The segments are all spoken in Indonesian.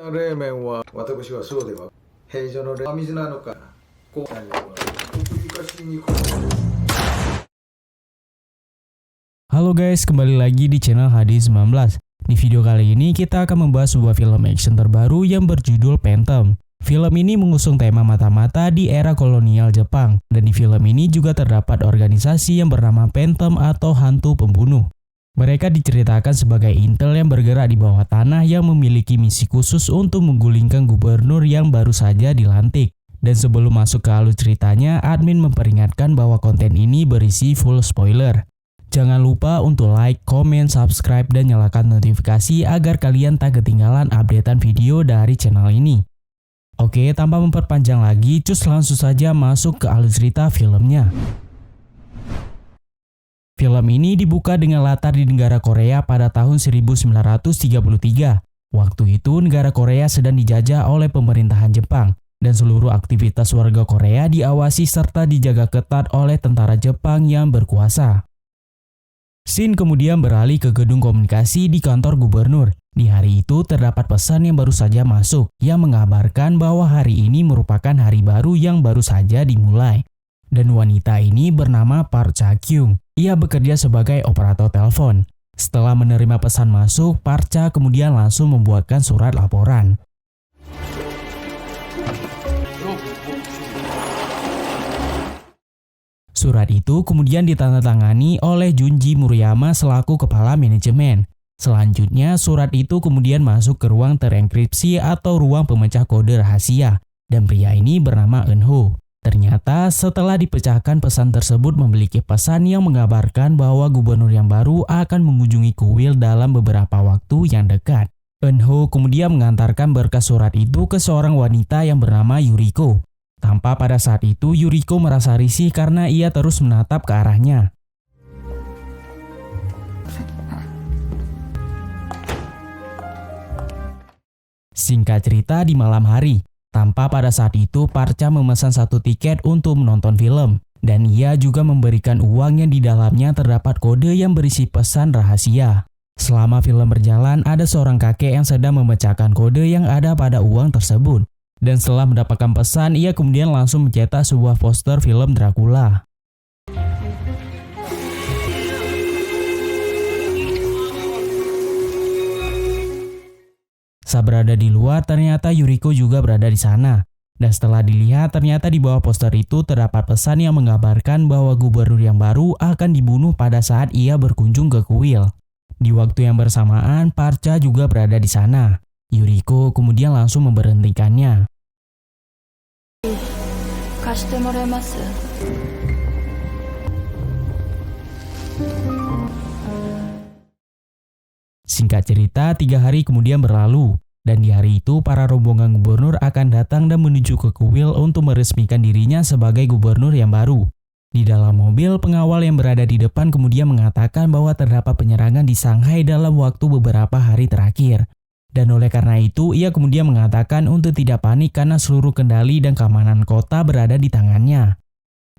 冷麺は私はそうでは平常の真水なのかこうは奥ゆかしにこ Halo guys, kembali lagi di channel HD19. Di video kali ini kita akan membahas sebuah film action terbaru yang berjudul Phantom. Film ini mengusung tema mata-mata di era kolonial Jepang, dan di film ini juga terdapat organisasi yang bernama Phantom atau hantu pembunuh. Mereka diceritakan sebagai intel yang bergerak di bawah tanah yang memiliki misi khusus untuk menggulingkan gubernur yang baru saja dilantik. Dan sebelum masuk ke alur ceritanya, admin memperingatkan bahwa konten ini berisi full spoiler. Jangan lupa untuk like, komen, subscribe, dan nyalakan notifikasi agar kalian tak ketinggalan updatean video dari channel ini. Oke, tanpa memperpanjang lagi, cus langsung saja masuk ke alur cerita filmnya. Film ini dibuka dengan latar di negara Korea pada tahun 1933. Waktu itu negara Korea sedang dijajah oleh pemerintahan Jepang, dan seluruh aktivitas warga Korea diawasi serta dijaga ketat oleh tentara Jepang yang berkuasa. Scene kemudian beralih ke gedung komunikasi di kantor gubernur. Di hari itu terdapat pesan yang baru saja masuk yang mengabarkan bahwa hari ini merupakan hari baru yang baru saja dimulai. Dan wanita ini bernama Park Cha-kyung. Ia bekerja sebagai operator telepon. Setelah menerima pesan masuk, Park Cha kemudian langsung membuatkan surat laporan. Surat itu kemudian ditandatangani oleh Junji Murayama selaku kepala manajemen. Selanjutnya, surat itu kemudian masuk ke ruang terenkripsi atau ruang pemecah kode rahasia, dan pria ini bernama Eun-ho. Ternyata setelah dipecahkan, pesan tersebut memiliki pesan yang mengabarkan bahwa gubernur yang baru akan mengunjungi kuil dalam beberapa waktu yang dekat. Eun-ho kemudian mengantarkan berkas surat itu ke seorang wanita yang bernama Yuriko. Tampak pada saat itu Yuriko merasa risih karena ia terus menatap ke arahnya. Singkat cerita, di malam hari, tampak pada saat itu Park Cha memesan satu tiket untuk menonton film, dan ia juga memberikan uang yang di dalamnya terdapat kode yang berisi pesan rahasia. Selama film berjalan, ada seorang kakek yang sedang memecahkan kode yang ada pada uang tersebut. Dan setelah mendapatkan pesan, ia kemudian langsung mencetak sebuah poster film Dracula. Saat berada di luar, ternyata Yuriko juga berada di sana. Dan setelah dilihat, ternyata di bawah poster itu terdapat pesan yang mengabarkan bahwa gubernur yang baru akan dibunuh pada saat ia berkunjung ke kuil. Di waktu yang bersamaan, Park Cha juga berada di sana. Yuriko kemudian langsung memberhentikannya. Singkat cerita, 3 hari kemudian berlalu, dan di hari itu para rombongan gubernur akan datang dan menuju ke kuil untuk meresmikan dirinya sebagai gubernur yang baru. Di dalam mobil, pengawal yang berada di depan kemudian mengatakan bahwa terdapat penyerangan di Shanghai dalam waktu beberapa hari terakhir. Dan oleh karena itu, ia kemudian mengatakan untuk tidak panik karena seluruh kendali dan keamanan kota berada di tangannya.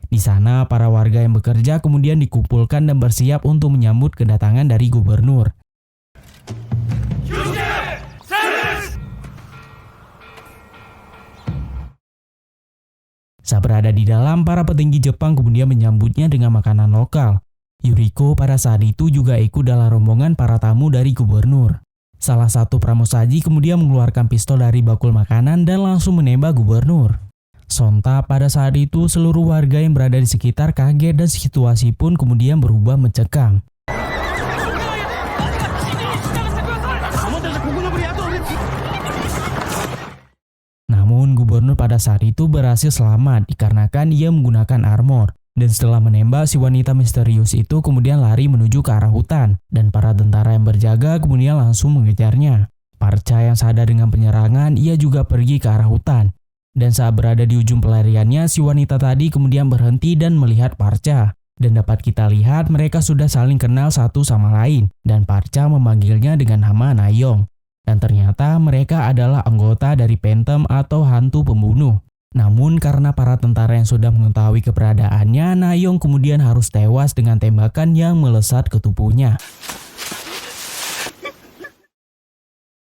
Di sana, para warga yang bekerja kemudian dikumpulkan dan bersiap untuk menyambut kedatangan dari gubernur. Saat berada di dalam, para petinggi Jepang kemudian menyambutnya dengan makanan lokal. Yuriko pada saat itu juga ikut dalam rombongan para tamu dari gubernur. Salah satu pramusaji kemudian mengeluarkan pistol dari bakul makanan dan langsung menembak gubernur. Sontak pada saat itu seluruh warga yang berada di sekitar kaget dan situasi pun kemudian berubah mencekam. Namun gubernur pada saat itu berhasil selamat dikarenakan ia menggunakan armor. Dan setelah menembak, si wanita misterius itu kemudian lari menuju ke arah hutan. Dan para tentara yang berjaga kemudian langsung mengejarnya. Park Cha yang sadar dengan penyerangan, ia juga pergi ke arah hutan. Dan saat berada di ujung pelariannya, si wanita tadi kemudian berhenti dan melihat Park Cha. Dan dapat kita lihat mereka sudah saling kenal satu sama lain. Dan Park Cha memanggilnya dengan nama Na-young. Dan ternyata mereka adalah anggota dari Phantom atau hantu pembunuh. Namun karena para tentara yang sudah mengetahui keberadaannya, Na-young kemudian harus tewas dengan tembakan yang melesat ke tubuhnya.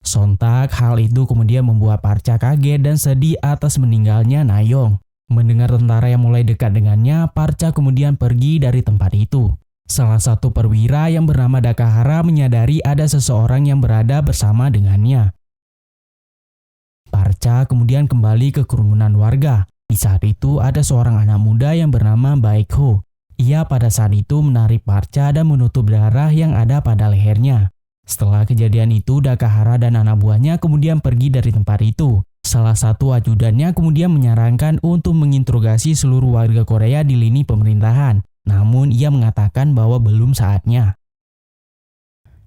Sontak hal itu kemudian membuat Parcha kaget dan sedih atas meninggalnya Nayong. Mendengar tentara yang mulai dekat dengannya, Parcha kemudian pergi dari tempat itu. Salah satu perwira yang bernama Dakahara menyadari ada seseorang yang berada bersama dengannya. Parcha kemudian kembali ke kerumunan warga. Di saat itu ada seorang anak muda yang bernama Baekho. Ia pada saat itu menarik Parcha dan menutup darah yang ada pada lehernya. Setelah kejadian itu, Dakahara dan anak buahnya kemudian pergi dari tempat itu. Salah satu ajudannya kemudian menyarankan untuk menginterogasi seluruh warga Korea di lini pemerintahan. Namun ia mengatakan bahwa belum saatnya.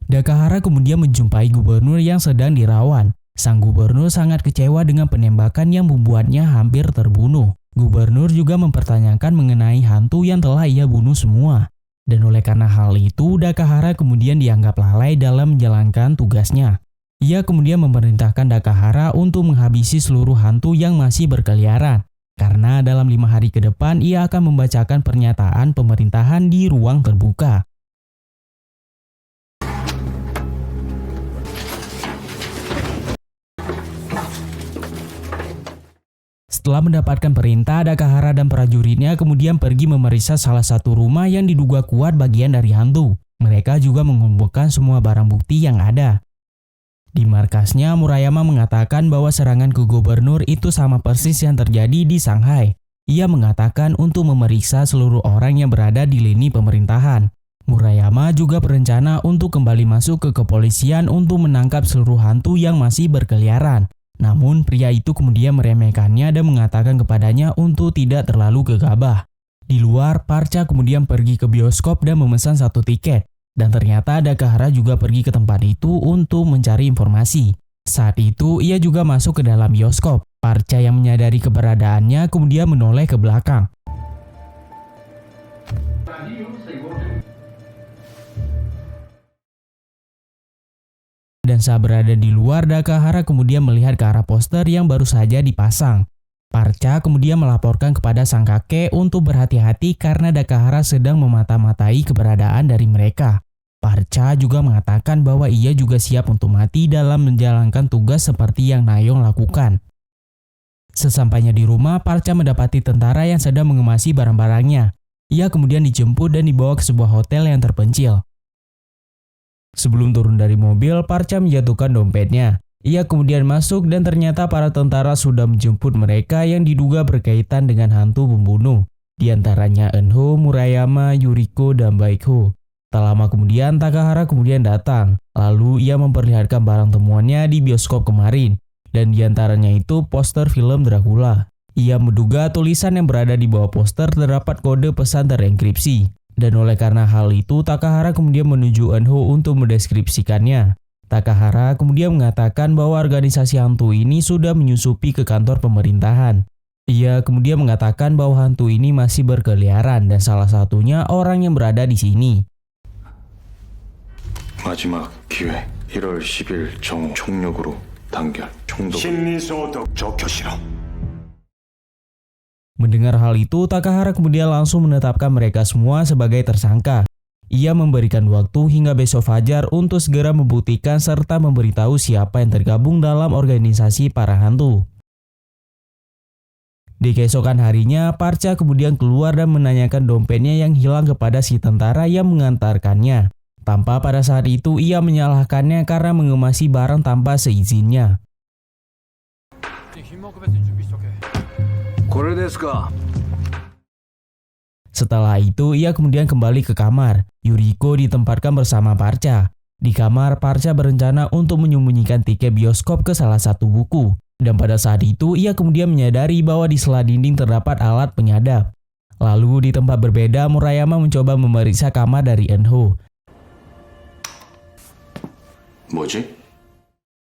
Dakahara kemudian menjumpai gubernur yang sedang dirawat. Sang gubernur sangat kecewa dengan penembakan yang membuatnya hampir terbunuh. Gubernur juga mempertanyakan mengenai hantu yang telah ia bunuh semua. Dan oleh karena hal itu, Dakahara kemudian dianggap lalai dalam menjalankan tugasnya. Ia kemudian memerintahkan Dakahara untuk menghabisi seluruh hantu yang masih berkeliaran. Karena dalam 5 hari ke depan ia akan membacakan pernyataan pemerintahan di ruang terbuka. Setelah mendapatkan perintah, Dakahara dan prajuritnya kemudian pergi memeriksa salah satu rumah yang diduga kuat bagian dari hantu. Mereka juga mengumpulkan semua barang bukti yang ada. Di markasnya, Murayama mengatakan bahwa serangan ke gubernur itu sama persis yang terjadi di Shanghai. Ia mengatakan untuk memeriksa seluruh orang yang berada di lini pemerintahan. Murayama juga berencana untuk kembali masuk ke kepolisian untuk menangkap seluruh hantu yang masih berkeliaran. Namun pria itu kemudian meremehkannya dan mengatakan kepadanya untuk tidak terlalu gegabah. Di luar, Parcha kemudian pergi ke bioskop dan memesan 1 tiket. Dan ternyata Dakahara juga pergi ke tempat itu untuk mencari informasi. Saat itu ia juga masuk ke dalam bioskop. Parcha yang menyadari keberadaannya kemudian menoleh ke belakang. Dan saat berada di luar, Dakahara kemudian melihat ke arah poster yang baru saja dipasang. Parcha kemudian melaporkan kepada sang kakek untuk berhati-hati karena Dakahara sedang memata-matai keberadaan dari mereka. Parcha juga mengatakan bahwa ia juga siap untuk mati dalam menjalankan tugas seperti yang Nayong lakukan. Sesampainya di rumah, Parcha mendapati tentara yang sedang mengemasi barang-barangnya. Ia kemudian dijemput dan dibawa ke sebuah hotel yang terpencil. Sebelum turun dari mobil, Parcha menjatuhkan dompetnya. Ia kemudian masuk dan ternyata para tentara sudah menjemput mereka yang diduga berkaitan dengan hantu pembunuh. Di antaranya Eunho, Murayama, Yuriko, dan Baekho. Tak lama kemudian, Takahara kemudian datang. Lalu ia memperlihatkan barang temuannya di bioskop kemarin. Dan di antaranya itu poster film Dracula. Ia menduga tulisan yang berada di bawah poster terdapat kode pesan terenkripsi. Dan oleh karena hal itu, Takahara kemudian menuju Eunho untuk mendeskripsikannya. Takahara kemudian mengatakan bahwa organisasi hantu ini sudah menyusupi ke kantor pemerintahan. Ia kemudian mengatakan bahwa hantu ini masih berkeliaran dan salah satunya orang yang berada di sini. 마지막 기회 1월 10일 정오 총력으로 단결 총독 심리소독 적혀시로. Mendengar hal itu, Takahara kemudian langsung menetapkan mereka semua sebagai tersangka. Ia memberikan waktu hingga besok fajar untuk segera membuktikan serta memberitahu siapa yang tergabung dalam organisasi para hantu. Di keesokan harinya, Parcha kemudian keluar dan menanyakan dompetnya yang hilang kepada si tentara yang mengantarkannya. Tanpa pada saat itu ia menyalahkannya karena mengemasi barang tanpa seizinnya. Setelah itu, ia kemudian kembali ke kamar. Yuriko ditempatkan bersama Parcha. Di kamar, Parcha berencana untuk menyembunyikan tiket bioskop ke salah satu buku. Dan pada saat itu, ia kemudian menyadari bahwa di sela dinding terdapat alat penyadap. Lalu di tempat berbeda, Murayama mencoba memeriksa kamar dari Eunho. 뭐지?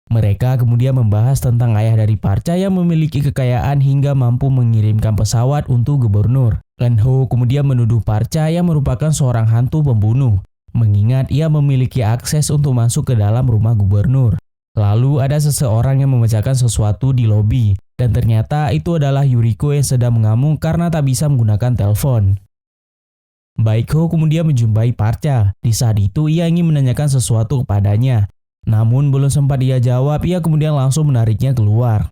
Mereka kemudian membahas tentang ayah dari Parcha yang memiliki kekayaan hingga mampu mengirimkan pesawat untuk gubernur. Eunho kemudian menuduh Parcha yang merupakan seorang hantu pembunuh, mengingat ia memiliki akses untuk masuk ke dalam rumah gubernur. Lalu ada seseorang yang memecahkan sesuatu di lobi, dan ternyata itu adalah Yuriko yang sedang mengamuk karena tak bisa menggunakan telepon. Baekho kemudian menjumpai Parcha. Di saat itu ia ingin menanyakan sesuatu kepadanya. Namun belum sempat ia jawab, ia kemudian langsung menariknya keluar.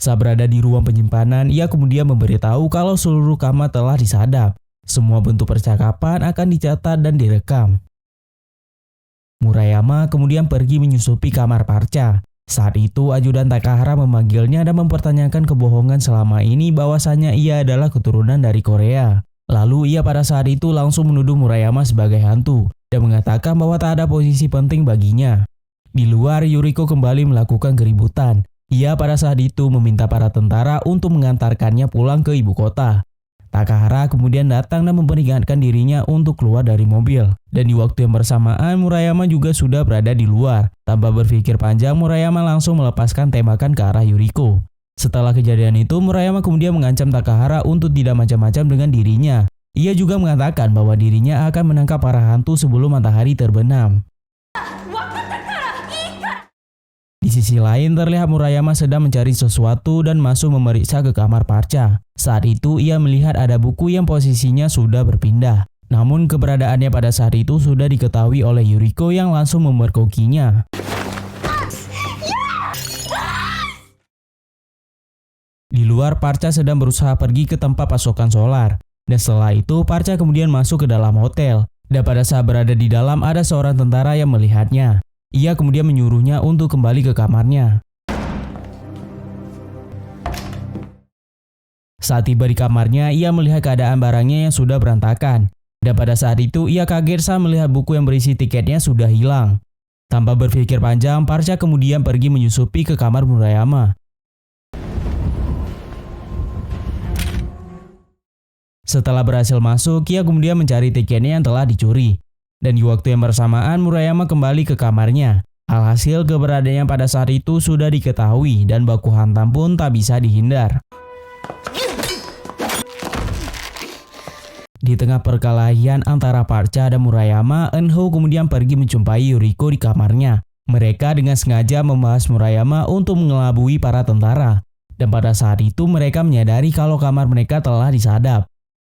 Saat berada di ruang penyimpanan, ia kemudian memberitahu kalau seluruh kamar telah disadap. Semua bentuk percakapan akan dicatat dan direkam. Murayama kemudian pergi menyusupi kamar Parcha. Saat itu ajudan Takahara memanggilnya dan mempertanyakan kebohongan selama ini bahwasannya ia adalah keturunan dari Korea. Lalu ia pada saat itu langsung menuduh Murayama sebagai hantu dan mengatakan bahwa tak ada posisi penting baginya. Di luar, Yuriko kembali melakukan keributan. Ia pada saat itu meminta para tentara untuk mengantarkannya pulang ke ibu kota. Takahara kemudian datang dan memperingatkan dirinya untuk keluar dari mobil. Dan di waktu yang bersamaan, Murayama juga sudah berada di luar. Tanpa berpikir panjang, Murayama langsung melepaskan tembakan ke arah Yuriko. Setelah kejadian itu, Murayama kemudian mengancam Takahara untuk tidak macam-macam dengan dirinya. Ia juga mengatakan bahwa dirinya akan menangkap para hantu sebelum matahari terbenam. Di sisi lain, terlihat Murayama sedang mencari sesuatu dan masuk memeriksa ke kamar Parcha. Saat itu, ia melihat ada buku yang posisinya sudah berpindah. Namun keberadaannya pada saat itu sudah diketahui oleh Yuriko yang langsung memergokinya. Di luar, Parcha sedang berusaha pergi ke tempat pasokan solar. Dan setelah itu, Parcha kemudian masuk ke dalam hotel. Dan pada saat berada di dalam, ada seorang tentara yang melihatnya. Ia kemudian menyuruhnya untuk kembali ke kamarnya. Saat tiba di kamarnya, ia melihat keadaan barangnya yang sudah berantakan. Dan pada saat itu, ia kaget saat melihat buku yang berisi tiketnya sudah hilang. Tanpa berpikir panjang, Parcha kemudian pergi menyusupi ke kamar Murayama. Setelah berhasil masuk, ia kemudian mencari tiketnya yang telah dicuri. Dan di waktu yang bersamaan, Murayama kembali ke kamarnya. Alhasil keberadaannya pada saat itu sudah diketahui dan baku hantam pun tak bisa dihindar. Di tengah perkelahian antara Parcha dan Murayama, Eunho kemudian pergi menjumpai Yuriko di kamarnya. Mereka dengan sengaja membahas Murayama untuk mengelabui para tentara. Dan pada saat itu mereka menyadari kalau kamar mereka telah disadap.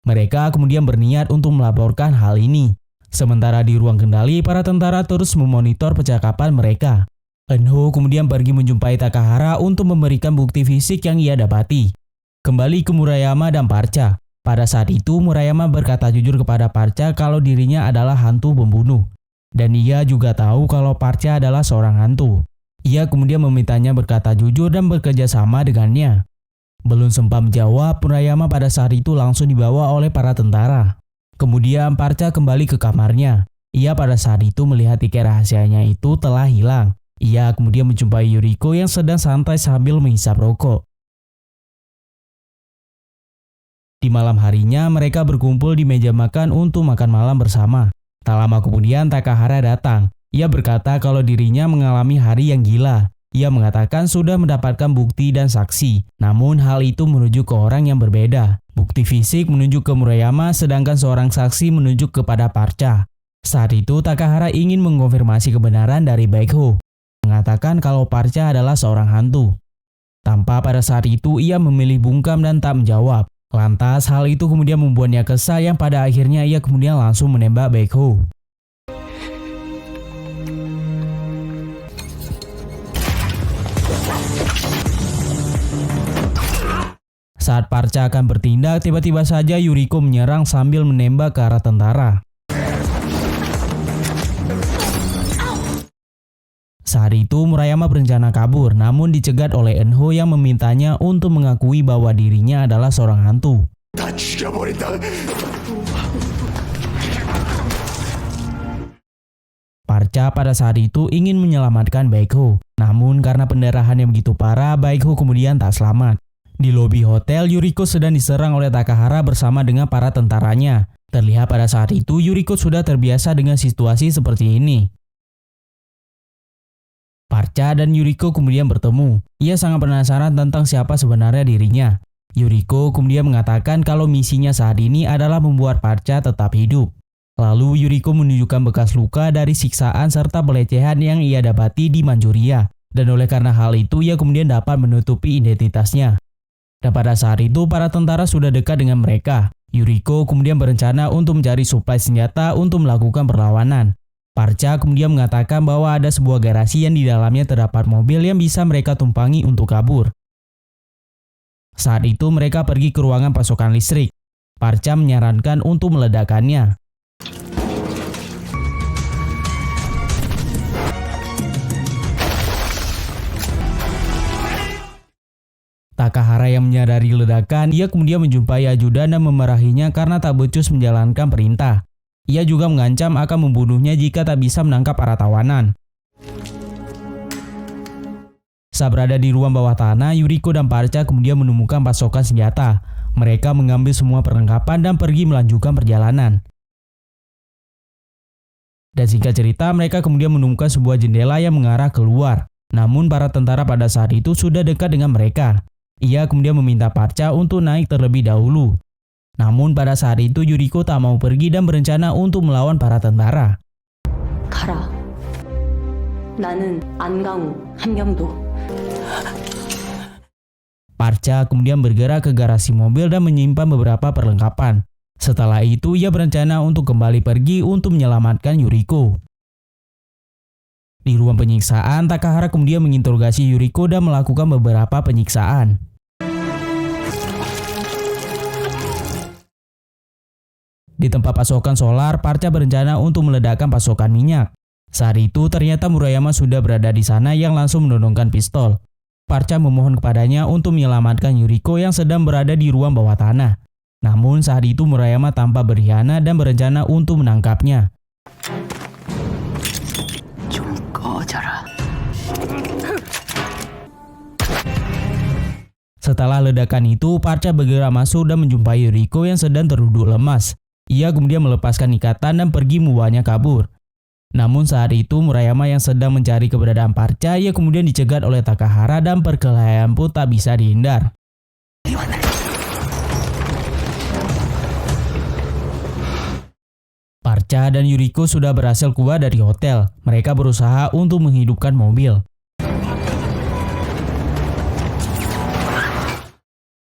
Mereka kemudian berniat untuk melaporkan hal ini. Sementara di ruang kendali, para tentara terus memonitor percakapan mereka. Eunho kemudian pergi menjumpai Takahara untuk memberikan bukti fisik yang ia dapati. Kembali ke Murayama dan Parcha. Pada saat itu, Murayama berkata jujur kepada Parcha kalau dirinya adalah hantu pembunuh. Dan ia juga tahu kalau Parcha adalah seorang hantu. Ia kemudian memintanya berkata jujur dan bekerja sama dengannya. Belum sempat menjawab, Murayama pada saat itu langsung dibawa oleh para tentara. Kemudian Parcha kembali ke kamarnya. Ia pada saat itu melihat tiket rahasianya itu telah hilang. Ia kemudian menjumpai Yuriko yang sedang santai sambil menghisap rokok. Di malam harinya mereka berkumpul di meja makan untuk makan malam bersama. Tak lama kemudian Takahara datang. Ia berkata kalau dirinya mengalami hari yang gila. Ia mengatakan sudah mendapatkan bukti dan saksi. Namun hal itu menuju ke orang yang berbeda. Bukti fisik menunjuk ke Murayama sedangkan seorang saksi menunjuk kepada Parcha. Saat itu Takahara ingin mengkonfirmasi kebenaran dari Baekho. Mengatakan kalau Parcha adalah seorang hantu. Tanpa pada saat itu ia memilih bungkam dan tak menjawab. Lantas hal itu kemudian membuatnya kesal yang pada akhirnya ia kemudian langsung menembak Baekho. Saat Parcha akan bertindak, tiba-tiba saja Yuriko menyerang sambil menembak ke arah tentara. Saat itu Murayama berencana kabur, namun dicegat oleh Eunho yang memintanya untuk mengakui bahwa dirinya adalah seorang hantu. Parcha pada saat itu ingin menyelamatkan Baekho, namun karena pendarahan yang begitu parah, Baekho kemudian tak selamat. Di lobi hotel, Yuriko sedang diserang oleh Takahara bersama dengan para tentaranya. Terlihat pada saat itu Yuriko sudah terbiasa dengan situasi seperti ini. Parcha dan Yuriko kemudian bertemu. Ia sangat penasaran tentang siapa sebenarnya dirinya. Yuriko kemudian mengatakan kalau misinya saat ini adalah membuat Parcha tetap hidup. Lalu Yuriko menunjukkan bekas luka dari siksaan serta pelecehan yang ia dapati di Manchuria. Dan oleh karena hal itu ia kemudian dapat menutupi identitasnya. Dan pada saat itu para tentara sudah dekat dengan mereka. Yuriko kemudian berencana untuk mencari suplai senjata untuk melakukan perlawanan. Parcha kemudian mengatakan bahwa ada sebuah garasi yang di dalamnya terdapat mobil yang bisa mereka tumpangi untuk kabur. Saat itu mereka pergi ke ruangan pasokan listrik. Parcha menyarankan untuk meledakkannya. Takahara yang menyadari ledakan, ia kemudian menjumpai ajudan dan memarahinya karena tak becus menjalankan perintah. Ia juga mengancam akan membunuhnya jika tak bisa menangkap para tawanan. Saat berada di ruang bawah tanah, Yuriko dan Parcha kemudian menemukan pasokan senjata. Mereka mengambil semua perlengkapan dan pergi melanjutkan perjalanan. Dan singkat cerita, mereka kemudian menemukan sebuah jendela yang mengarah keluar. Namun para tentara pada saat itu sudah dekat dengan mereka. Ia kemudian meminta Parcha untuk naik terlebih dahulu. Namun pada saat itu Yuriko tak mau pergi dan berencana untuk melawan para tentara. 가라. 나는 안강우 함경도. Parcha kemudian bergerak ke garasi mobil dan menyimpan beberapa perlengkapan. Setelah itu ia berencana untuk kembali pergi untuk menyelamatkan Yuriko. Di ruang penyiksaan, Takahara kemudian menginterogasi Yuriko dan melakukan beberapa penyiksaan. Di tempat pasokan solar, Parcha berencana untuk meledakkan pasokan minyak. Saat itu ternyata Murayama sudah berada di sana yang langsung menodongkan pistol. Parcha memohon kepadanya untuk menyelamatkan Yuriko yang sedang berada di ruang bawah tanah. Namun saat itu Murayama tampak berkhianat dan berencana untuk menangkapnya. Setelah ledakan itu, Parcha bergerak masuk dan menjumpai Yuriko yang sedang terduduk lemas. Ia kemudian melepaskan ikatan dan pergi membawanya kabur. Namun saat itu Murayama yang sedang mencari keberadaan Parcha, ia kemudian dicegat oleh Takahara dan perkelahian pun tak bisa dihindar. Parcha dan Yuriko sudah berhasil keluar dari hotel. Mereka berusaha untuk menghidupkan mobil.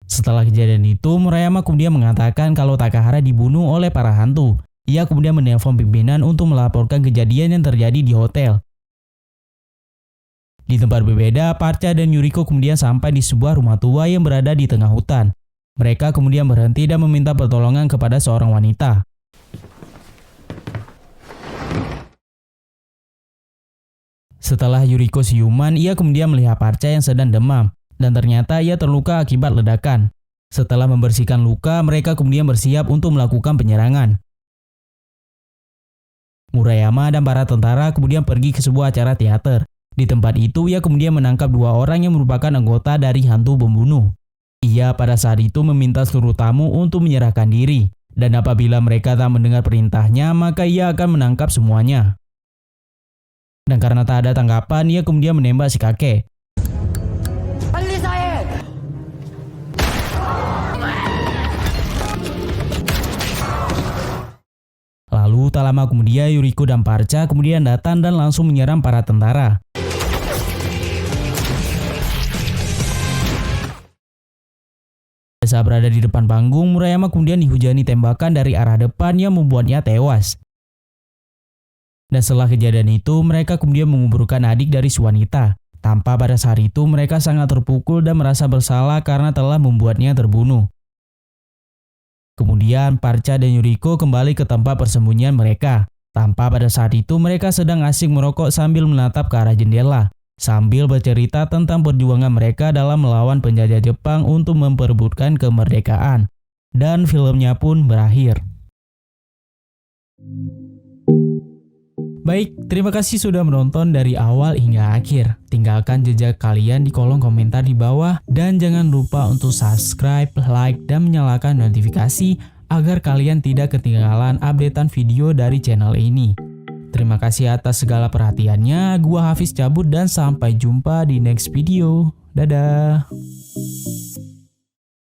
Setelah kejadian itu, Murayama kemudian mengatakan kalau Takahara dibunuh oleh para hantu. Ia kemudian menelpon pimpinan untuk melaporkan kejadian yang terjadi di hotel. Di tempat berbeda, Parcha dan Yuriko kemudian sampai di sebuah rumah tua yang berada di tengah hutan. Mereka kemudian berhenti dan meminta pertolongan kepada seorang wanita. Setelah Yuriko siuman, ia kemudian melihat Parcha yang sedang demam. Dan ternyata ia terluka akibat ledakan. Setelah membersihkan luka, mereka kemudian bersiap untuk melakukan penyerangan. Murayama dan para tentara kemudian pergi ke sebuah acara teater. Di tempat itu, ia kemudian menangkap 2 orang yang merupakan anggota dari hantu pembunuh. Ia pada saat itu meminta seluruh tamu untuk menyerahkan diri. Dan apabila mereka tak mendengar perintahnya, maka ia akan menangkap semuanya. Dan karena tak ada tanggapan, ia kemudian menembak si kakek. Lalu tak lama kemudian Yuriko dan Parcha kemudian datang dan langsung menyerang para tentara. Saat berada di depan panggung, Murayama kemudian dihujani tembakan dari arah depan yang membuatnya tewas. Dan setelah kejadian itu, mereka kemudian menguburkan adik dari si wanita. Tanpa pada saat itu mereka sangat terpukul dan merasa bersalah karena telah membuatnya terbunuh. Kemudian Parcha dan Yuriko kembali ke tempat persembunyian mereka. Tanpa pada saat itu mereka sedang asik merokok sambil menatap ke arah jendela. Sambil bercerita tentang perjuangan mereka dalam melawan penjajah Jepang untuk memperebutkan kemerdekaan. Dan filmnya pun berakhir. Baik, terima kasih sudah menonton dari awal hingga akhir. Tinggalkan jejak kalian di kolom komentar di bawah. Dan jangan lupa untuk subscribe, like, dan menyalakan notifikasi agar kalian tidak ketinggalan updatean video dari channel ini. Terima kasih atas segala perhatiannya. Gua Hafiz cabut dan sampai jumpa di next video. Dadah.